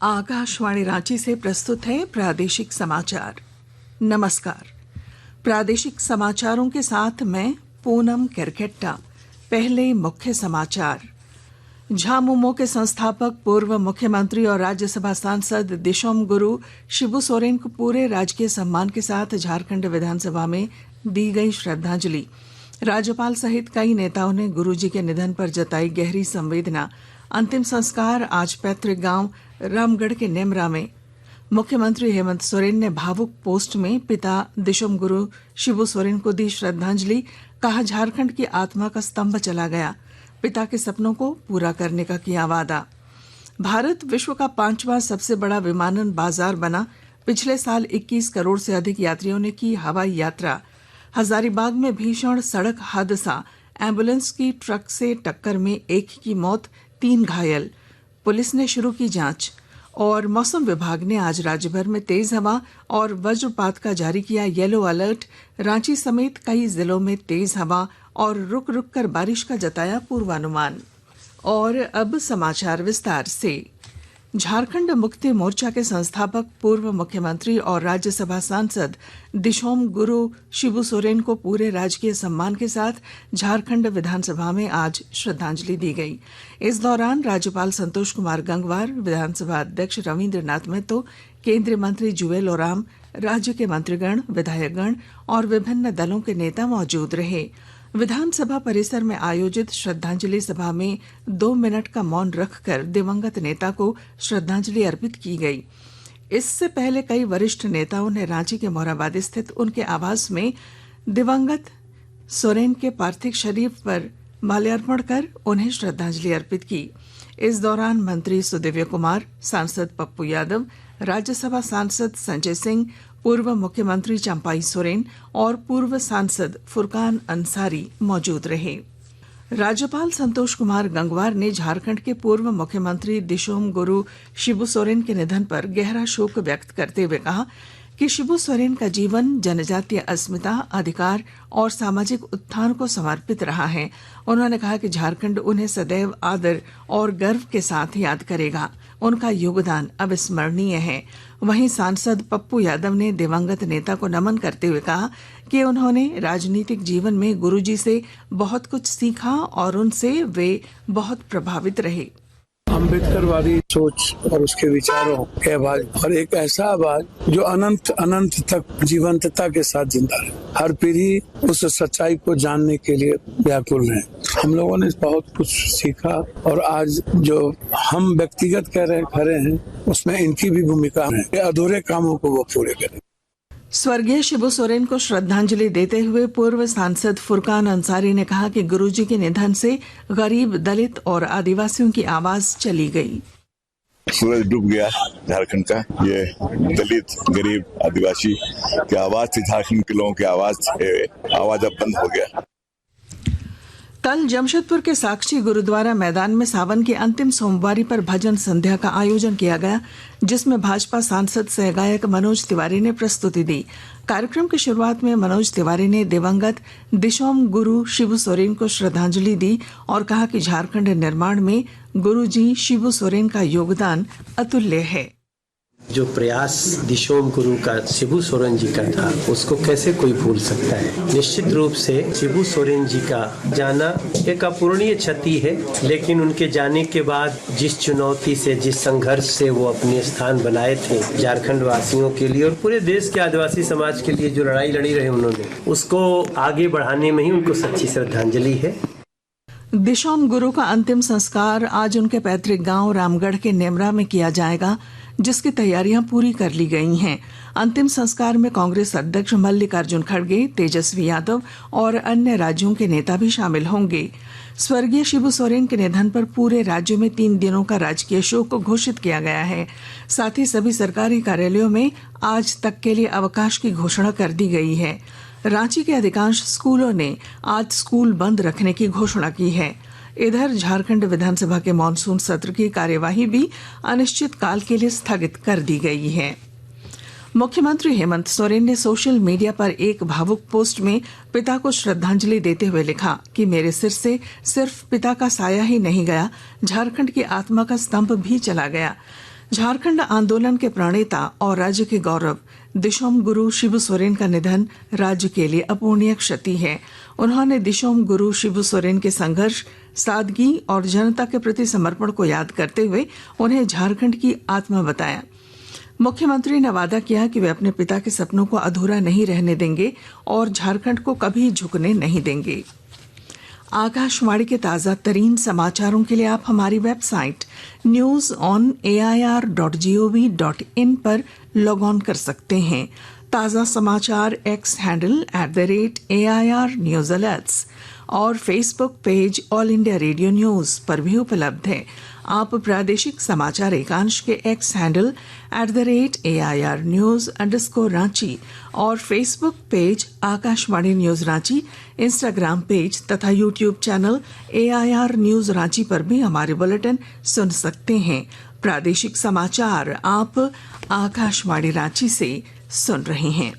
आकाशवाणी रांची से प्रस्तुत है प्रादेशिक समाचार। नमस्कार। प्रादेशिक समाचारों के साथ मैं पूनम केरकेट्टा। पहले मुख्य समाचार। झामुमो के संस्थापक पूर्व मुख्यमंत्री और राज्यसभा सांसद दिशोम गुरु शिबू सोरेन को पूरे राजकीय सम्मान के साथ झारखंड विधानसभा में दी गई श्रद्धांजलि। राज्यपाल सहित कई नेताओं ने गुरुजी के निधन पर जताई गहरी संवेदना। अंतिम संस्कार आज पैतृक गांव रामगढ़ के नेमरा में। मुख्यमंत्री हेमंत सोरेन ने भावुक पोस्ट में पिता दिशोम गुरु शिबू सोरेन को दी श्रद्धांजलि। कहा, झारखंड की आत्मा का स्तंभ चला गया, पिता के सपनों को पूरा करने का किया वादा। भारत विश्व का 5वां सबसे बड़ा विमानन बाजार बना। पिछले साल 21 करोड़ से अधिक यात्रियों ने की हवाई यात्रा। हजारीबाग में भीषण सड़क हादसा, एम्बुलेंस की ट्रक से टक्कर में एक की मौत, 3 घायल। पुलिस ने शुरू की जांच। और मौसम विभाग ने आज राज्य भर में तेज हवा और वज्रपात का जारी किया येलो अलर्ट। रांची समेत कई जिलों में तेज हवा और रुक रुक कर बारिश का जताया पूर्वानुमान। और अब समाचार विस्तार से। झारखंड मुक्ति मोर्चा के संस्थापक पूर्व मुख्यमंत्री और राज्यसभा सांसद दिशोम गुरु शिबू सोरेन को पूरे राजकीय सम्मान के साथ झारखंड विधानसभा में आज श्रद्धांजलि दी गई। इस दौरान राज्यपाल संतोष कुमार गंगवार, विधानसभा अध्यक्ष रविंद्र नाथ महतो, केंद्रीय मंत्री जुएल ओराम, राज्य के मंत्रीगण, विधायकगण और विभिन्न दलों के नेता मौजूद रहे। विधानसभा परिसर में आयोजित श्रद्धांजलि सभा में 2 मिनट का मौन रखकर दिवंगत नेता को श्रद्धांजलि अर्पित की गई। इससे पहले कई वरिष्ठ नेताओं ने रांची के मोरहाबादी स्थित उनके आवास में दिवंगत सोरेन के पार्थिव शरीर पर माल्यार्पण कर उन्हें श्रद्धांजलि अर्पित की। इस दौरान मंत्री सुदिव्य कुमार, सांसद पप्पू यादव, राज्यसभा सांसद संजय सिंह, पूर्व मुख्यमंत्री चंपाई सोरेन और पूर्व सांसद फुरकान अंसारी मौजूद रहे। राज्यपाल संतोष कुमार गंगवार ने झारखंड के पूर्व मुख्यमंत्री दिशोम गुरु शिबू सोरेन के निधन पर गहरा शोक व्यक्त करते हुए कहा कि शिबू सोरेन का जीवन जनजातीय अस्मिता, अधिकार और सामाजिक उत्थान को समर्पित रहा है। उन्होंने कहा कि झारखंड उन्हें सदैव आदर और गर्व के साथ याद करेगा। उनका योगदान अविस्मरणीय है। वहीं सांसद पप्पू यादव ने दिवंगत नेता को नमन करते हुए कहा कि उन्होंने राजनीतिक जीवन में गुरुजी से बहुत कुछ सीखा और उनसे वे बहुत प्रभावित रहे। अम्बेडकरवादी सोच और उसके विचारों के आवाज और एक ऐसा आवाज जो अनंत अनंत तक जीवंतता के साथ जिंदा है। हर पीढ़ी उस सच्चाई को जानने के लिए व्याकुल है। हम लोगों ने बहुत कुछ सीखा और आज जो हम व्यक्तिगत कह रहे खड़े हैं उसमें इनकी भी भूमिका है। अधूरे कामों को वो पूरे करें। स्वर्गीय शिबू सोरेन को श्रद्धांजलि देते हुए पूर्व सांसद फुरकान अंसारी ने कहा कि गुरुजी के निधन से गरीब, दलित और आदिवासियों की आवाज चली गई। सूरज डूब गया झारखंड का। ये दलित, गरीब, आदिवासी की आवाज थी, झारखंड के लोगों की आवाज अब बंद हो गया। कल जमशेदपुर के साक्षी गुरुद्वारा मैदान में सावन की अंतिम सोमवारी पर भजन संध्या का आयोजन किया गया, जिसमें भाजपा सांसद सह गायक मनोज तिवारी ने प्रस्तुति दी। कार्यक्रम की शुरुआत में मनोज तिवारी ने दिवंगत दिशोम गुरु शिबू सोरेन को श्रद्धांजलि दी और कहा कि झारखंड निर्माण में गुरुजी शिबू सोरेन का योगदान अतुल्य है। जो प्रयास दिशोम गुरु का शिबू सोरेन जी का था, उसको कैसे कोई भूल सकता है। निश्चित रूप से शिबू सोरेन जी का जाना एक अपूरणीय क्षति है, लेकिन उनके जाने के बाद जिस चुनौती से, जिस संघर्ष से वो अपने स्थान बनाए थे झारखंड वासियों के लिए और पूरे देश के आदिवासी समाज के लिए, जो लड़ाई लड़ी रहे उन्होंने, उसको आगे बढ़ाने में ही उनको सच्ची श्रद्धांजलि है। दिशोम गुरु का अंतिम संस्कार आज उनके पैतृक गांव रामगढ़ के नेमरा में किया जाएगा, जिसकी तैयारियां पूरी कर ली गई हैं। अंतिम संस्कार में कांग्रेस अध्यक्ष मल्लिकार्जुन खड़गे, तेजस्वी यादव और अन्य राज्यों के नेता भी शामिल होंगे। स्वर्गीय शिबू सोरेन के निधन पर पूरे राज्य में 3 दिनों का राजकीय शोक घोषित किया गया है। साथ ही सभी सरकारी कार्यालयों में आज तक के लिए अवकाश की घोषणा कर दी गई है। रांची के अधिकांश स्कूलों ने आज स्कूल बंद रखने की घोषणा की है। इधर झारखंड विधानसभा के मानसून सत्र की कार्यवाही भी अनिश्चित काल के लिए स्थगित कर दी गई है। मुख्यमंत्री हेमंत सोरेन ने सोशल मीडिया पर एक भावुक पोस्ट में पिता को श्रद्धांजलि देते हुए लिखा कि मेरे सिर से सिर्फ पिता का साया ही नहीं गया, झारखंड की आत्मा का स्तंभ भी चला गया। झारखंड आंदोलन के प्रणेता और राज्य के गौरव दिशोम गुरु शिबू सोरेन का निधन राज्य के लिए अपूर्णीय क्षति है। उन्होंने दिशोम गुरु शिबू सोरेन के संघर्ष, सादगी और जनता के प्रति समर्पण को याद करते हुए उन्हें झारखंड की आत्मा बताया। मुख्यमंत्री ने वादा किया कि वे अपने पिता के सपनों को अधूरा नहीं रहने देंगे और झारखंड को कभी झुकने नहीं देंगे। आकाशवाणी के ताजा तरीन समाचारों के लिए आप हमारी वेबसाइट news.on.air.gov.in पर लॉग ऑन कर सकते हैं। ताजा समाचार X handle @AIR news alerts और Facebook page All India Radio News पर भी उपलब्ध है। आप प्रादेशिक समाचार एकांश के एक्स हैंडल @AIR news_रांची और Facebook page Akashvani news Ranchi, Instagram page तथा YouTube channel AIR news Ranchi पर भी हमारे बुलेटिन सुन सकते हैं। प्रादेशिक समाचार आप आकाशवाणी रांची से सुन रहे हैं।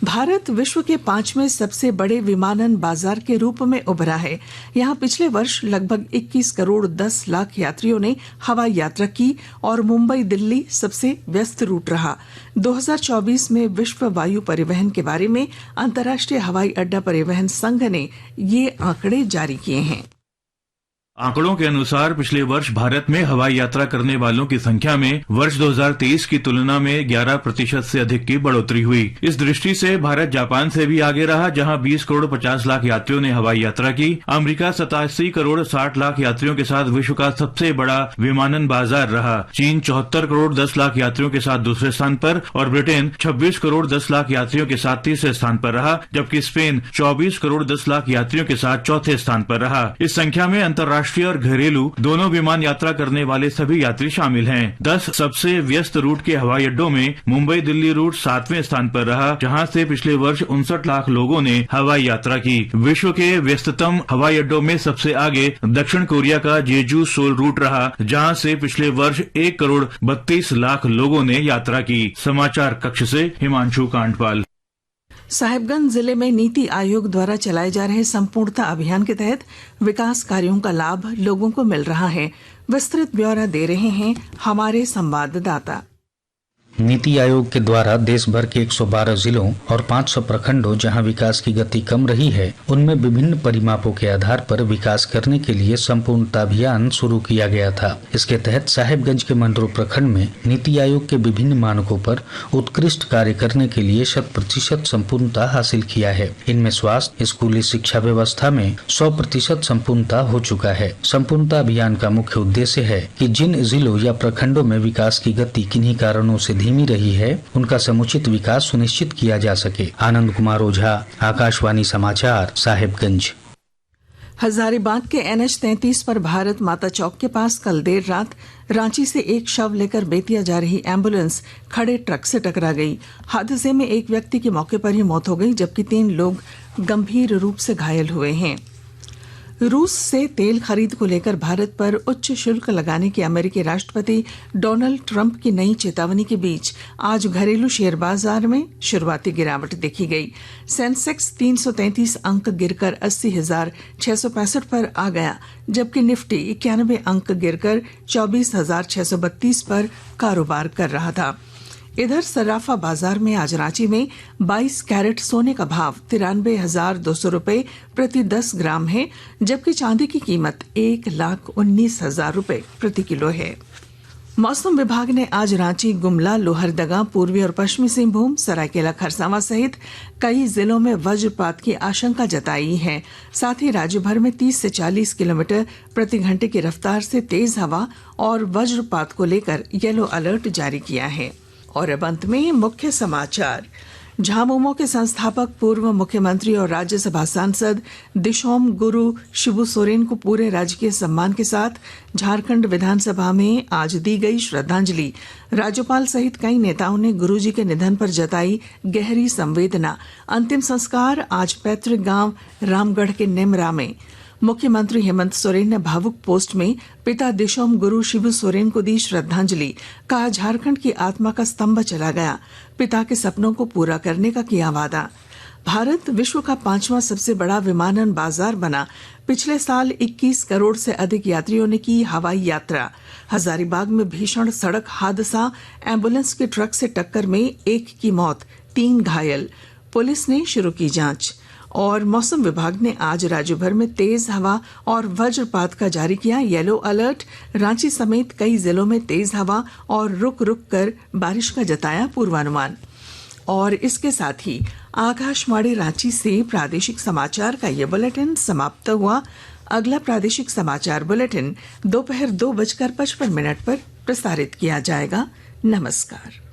भारत विश्व के 5वें सबसे बड़े विमानन बाजार के रूप में उभरा है। यहां पिछले वर्ष लगभग 21 करोड़ 10 लाख यात्रियों ने हवाई यात्रा की और मुंबई दिल्ली सबसे व्यस्त रूट रहा। 2024 में विश्व वायु परिवहन के बारे में अंतर्राष्ट्रीय हवाई अड्डा परिवहन संघ ने ये आंकड़े जारी किए हैं। आंकड़ों के अनुसार पिछले वर्ष भारत में हवाई यात्रा करने वालों की संख्या में वर्ष 2023 की तुलना में 11% से अधिक की बढ़ोतरी हुई। इस दृष्टि से भारत जापान से भी आगे रहा, जहां 20 करोड़ 50 लाख यात्रियों ने हवाई यात्रा की। अमेरिका 87 करोड़ 60 लाख यात्रियों के साथ विश्व का सबसे बड़ा विमानन बाजार रहा। चीन 74 करोड़ 10 लाख यात्रियों के साथ दूसरे स्थान पर और ब्रिटेन 26 करोड़ 10 लाख यात्रियों के साथ तीसरे स्थान पर रहा, जबकि स्पेन 24 करोड़ 10 लाक यात्रियों के साथ चौथे स्थान पर रहा। इस संख्या में अंतर्राष्ट्रीय और घरेलू दोनों विमान यात्रा करने वाले सभी यात्री शामिल हैं। 10 सबसे व्यस्त रूट के हवाई अड्डों में मुंबई दिल्ली रूट 7वें स्थान पर रहा, जहां से पिछले वर्ष 59 लाख लोगों ने हवाई यात्रा की। विश्व के व्यस्ततम हवाई अड्डों में सबसे आगे दक्षिण कोरिया का जेजू सोल रूट रहा, जहां से पिछले वर्ष 1 करोड़ 32 लाख लोगों ने यात्रा की। समाचार कक्ष से हिमांशु कांडपाल। साहिबगंज जिले में नीति आयोग द्वारा चलाए जा रहे संपूर्णता अभियान के तहत विकास कार्यों का लाभ लोगों को मिल रहा है। विस्तृत ब्यौरा दे रहे हैं हमारे संवाददाता। नीति आयोग के द्वारा देश भर के 112 जिलों और 500 प्रखंडों जहां विकास की गति कम रही है, उनमें विभिन्न परिमापों के आधार पर विकास करने के लिए संपूर्णता अभियान शुरू किया गया था। इसके तहत साहिबगंज के मंडरो प्रखंड में नीति आयोग के विभिन्न मानकों पर उत्कृष्ट कार्य करने के लिए 100% संपूर्णता हासिल किया है। इनमें स्वास्थ्य, स्कूली शिक्षा व्यवस्था में 100% संपूर्णता हो चुका है। संपूर्णता अभियान का मुख्य उद्देश्य है कि जिन जिलों या प्रखंडों में विकास की गति किन्हीं कारणों से धीमी रही है, उनका समुचित विकास सुनिश्चित किया जा सके। आनंद कुमार ओझा, आकाशवाणी समाचार, साहिबगंज। हजारीबाग के NH 33 पर भारत माता चौक के पास कल देर रात रांची से एक शव लेकर बेतिया जा रही एम्बुलेंस खड़े ट्रक से टकरा गई। हादसे में एक व्यक्ति की मौके पर ही मौत हो गई, जबकि 3 लोग गंभीर रूप से घायल हुए हैं। रूस से तेल खरीद को लेकर भारत पर उच्च शुल्क लगाने की अमेरिकी राष्ट्रपति डोनाल्ड ट्रंप की नई चेतावनी के बीच आज घरेलू शेयर बाजार में शुरुआती गिरावट देखी गई। सेंसेक्स 333 अंक गिरकर 80,665 पर आ गया, जबकि निफ्टी 91 अंक गिरकर 24,632 पर कारोबार कर रहा था। इधर सराफा बाजार में आज रांची में 22 कैरेट सोने का भाव 93,200 रुपए प्रति 10 ग्राम है, जबकि चांदी की कीमत 1,19,000 रुपए प्रति किलो है। मौसम विभाग ने आज रांची, गुमला, लोहरदगा, पूर्वी और पश्चिमी सिंहभूम, सरायकेला खरसावां सहित कई जिलों में वज्रपात की आशंका जताई है। साथ ही राज्य भर में 30 से 40 किलोमीटर प्रति घंटे की रफ्तार से तेज हवा और वज्रपात को लेकर येलो अलर्ट जारी किया है। और अब अंत में मुख्य समाचार। झामुमो के संस्थापक, पूर्व मुख्यमंत्री और राज्यसभा सांसद दिशोम गुरु शिबू सोरेन को पूरे राजकीय सम्मान के साथ झारखंड विधानसभा में आज दी गई श्रद्धांजलि। राज्यपाल सहित कई नेताओं ने गुरुजी के निधन पर जताई गहरी संवेदना। अंतिम संस्कार आज पैतृक गांव रामगढ़ के नेमरा में। मुख्यमंत्री हेमंत सोरेन ने भावुक पोस्ट में पिता दिशोम गुरु शिबू सोरेन को दी श्रद्धांजलि। कहा, झारखंड की आत्मा का स्तंभ चला गया, पिता के सपनों को पूरा करने का किया वादा। भारत विश्व का 5वां सबसे बड़ा विमानन बाजार बना। पिछले साल 21 करोड़ से अधिक यात्रियों ने की हवाई यात्रा। हजारीबाग में भीषण सड़क हादसा, एम्बुलेंस के ट्रक से टक्कर में 1 की मौत, 3 घायल। पुलिस ने शुरू की जांच। और मौसम विभाग ने आज राज्य भर में तेज हवा और वज्रपात का जारी किया येलो अलर्ट। रांची समेत कई जिलों में तेज हवा और रुक रुक कर बारिश का जताया पूर्वानुमान। और इसके साथ ही आकाशवाणी रांची से प्रादेशिक समाचार का ये बुलेटिन समाप्त हुआ। अगला प्रादेशिक समाचार बुलेटिन दोपहर 2:55 पर प्रसारित किया जाएगा। नमस्कार।